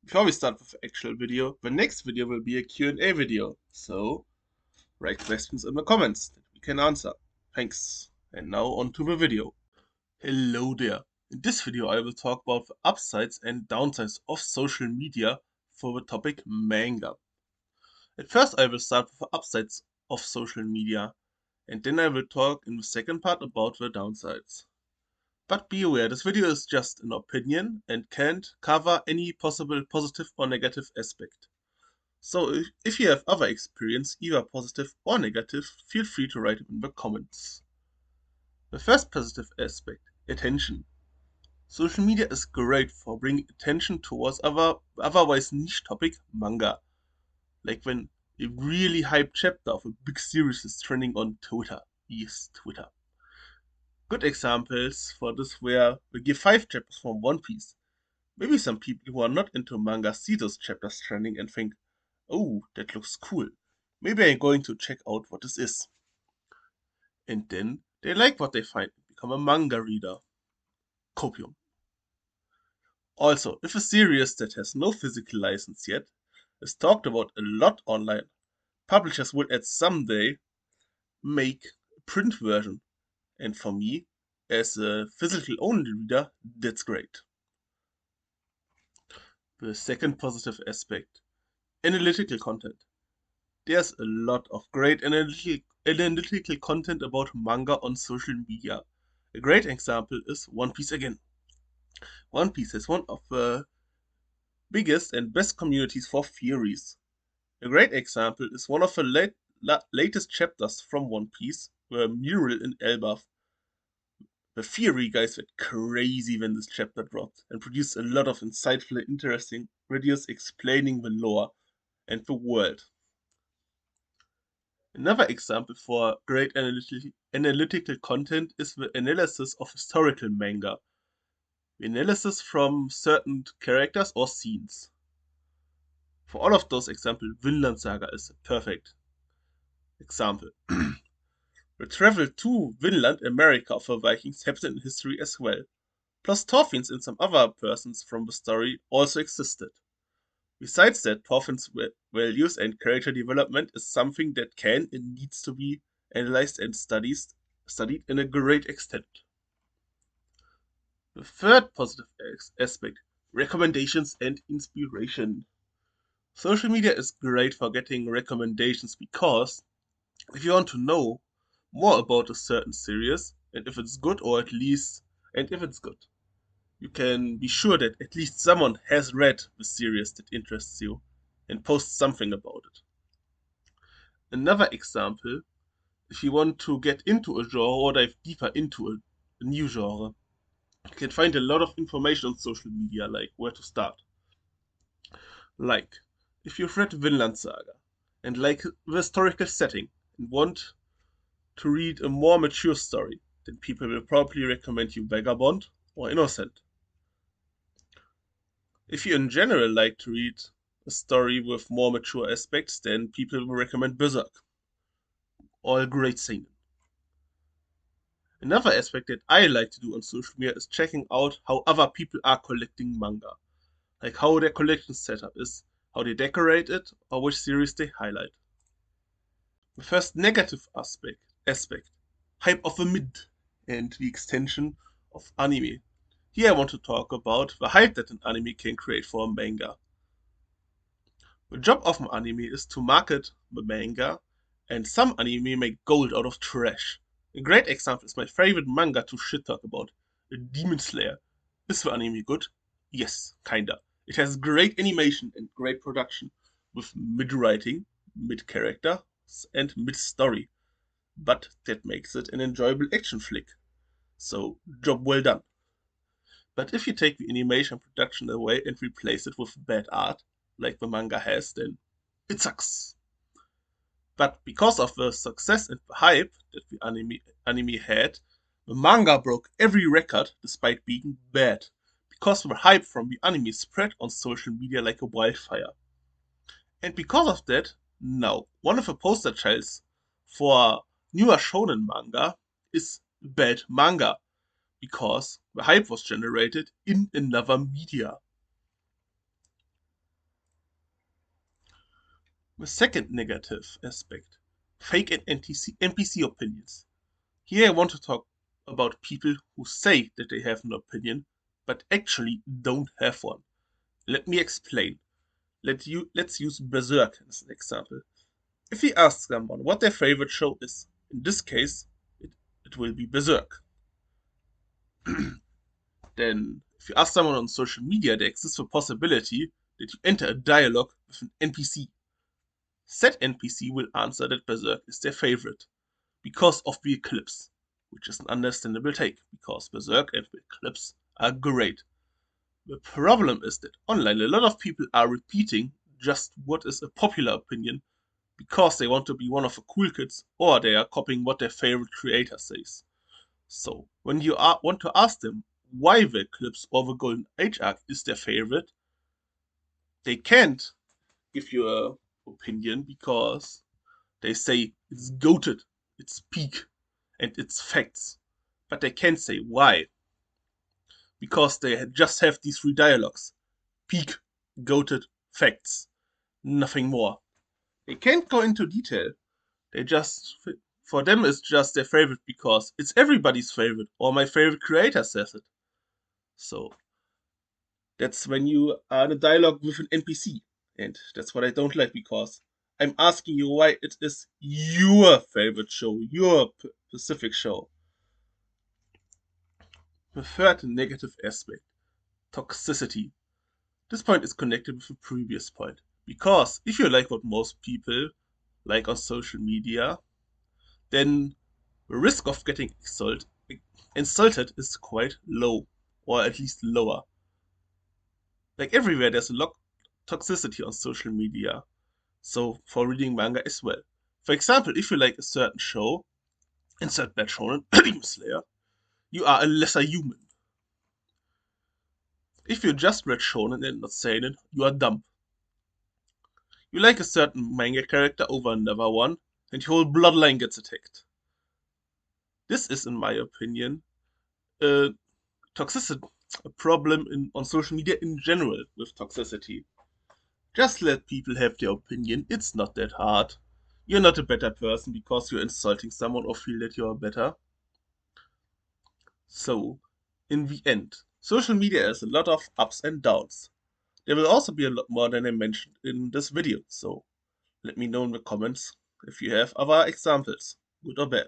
Before we start with the actual video, the next video will be a Q&A video. So, write questions in the comments that we can answer. Thanks. And now on to the video. Hello there. In this video I will talk about the upsides and downsides of social media for the topic manga. At first I will start with the upsides of social media, and then I will talk in the second part about the downsides. But be aware, this video is just an opinion and can't cover any possible positive or negative aspect. So if you have other experience, either positive or negative, feel free to write it in the comments. The first positive aspect, attention. Social media is great for bringing attention towards otherwise niche topic, manga. Like when a really hyped chapter of a big series is trending on Twitter. Yes, Twitter. Good examples for this were we give 5 chapters from One Piece. Maybe some people who are not into manga see those chapters trending and think, oh, that looks cool. Maybe I'm going to check out what this is. And then they like what they find and become a manga reader. Copium. Also, if a series that has no physical license yet is talked about a lot online, publishers will at someday make a print version. And for me, as a physical only reader, that's great. The second positive aspect, analytical content. There's a lot of great analytical content about manga on social media. A great example is One Piece again. One Piece is one of the biggest and best communities for theories. A great example is one of the latest chapters from One Piece, the mural in Elbaf. The theory guys went crazy when this chapter dropped and produced a lot of insightful and interesting videos explaining the lore and the world. Another example for great analytical content is the analysis of historical manga. The analysis from certain characters or scenes. For all of those examples, Vinland Saga is a perfect example. The travel to Vinland, America of the Vikings happened in history as well. Plus Thorfinns and some other persons from the story also existed. Besides that, Thorfinn's values and character development is something that can and needs to be analyzed and studied in a great extent. The third positive aspect, recommendations and inspiration. Social media is great for getting recommendations because if you want to know more about a certain series, and if it's good, or at least, and if it's good, you can be sure that at least someone has read the series that interests you and posts something about it. Another example, if you want to get into a genre or dive deeper into a new genre, you can find a lot of information on social media, like where to start. Like, if you've read Vinland Saga and like the historical setting and want to read a more mature story, then people will probably recommend you Vagabond or Innocent. If you in general like to read a story with more mature aspects, then people will recommend Berserk. All great seinen. Another aspect that I like to do on social media is checking out how other people are collecting manga. Like how their collection setup is, how they decorate it, or which series they highlight. The first negative aspect, hype of the mid, and the extension of anime. Here I want to talk about the hype that an anime can create for a manga. The job of an anime is to market the manga, and some anime make gold out of trash. A great example is my favorite manga to shit talk about, Demon Slayer. Is the anime good? Yes, kinda. It has great animation and great production, with mid writing, mid character, and mid story. But that makes it an enjoyable action flick. So, job well done. But if you take the animation production away and replace it with bad art, like the manga has, then it sucks. But because of the success and the hype that the anime had, the manga broke every record despite being bad. Because the hype from the anime spread on social media like a wildfire. And because of that, now one of the poster childs for newer shonen manga is bad manga. Because the hype was generated in another media. The second negative aspect, fake and NPC opinions. Here I want to talk about people who say that they have an opinion, but actually don't have one. Let me explain. Let's use Berserk as an example. If we ask someone what their favorite show is, in this case, it will be Berserk. Then, if you ask someone on social media, there exists a possibility that you enter a dialogue with an NPC. Said NPC will answer that Berserk is their favorite, because of the eclipse, which is an understandable take, because Berserk and the eclipse are great. The problem is that online a lot of people are repeating just what is a popular opinion because they want to be one of the cool kids or they are copying what their favorite creator says. So, when you want to ask them why the Eclipse or the Golden Age arc is their favorite, they can't give you a opinion because they say it's goated, it's peak, and it's facts. But they can't say why, because they just have these three dialogues: peak, goated, facts, nothing more. They can't go into detail. They just, for them, it's just their favorite because it's everybody's favorite, or my favorite creator says it. So that's when you are in a dialogue with an NPC. And that's what I don't like because I'm asking you why it is your favorite show, your specific show. The third negative aspect, toxicity. This point is connected with the previous point. Because if you like what most people like on social media, then the risk of getting insulted is quite low, or at least lower. Like everywhere, there's a lot of toxicity on social media. So for reading manga as well. For example, if you like a certain show, insert bad shonen, Demon Slayer, you are a lesser human. If you just read shonen and not seinen, you are dumb. You like a certain manga character over another one, and your whole bloodline gets attacked. This is, in my opinion, a toxicity, a problem on social media in general with toxicity. Just let people have their opinion. It's not that hard. You're not a better person because you're insulting someone or feel that you are better. So, in the end, social media has a lot of ups and downs. There will also be a lot more than I mentioned in this video, so let me know in the comments if you have other examples, good or bad.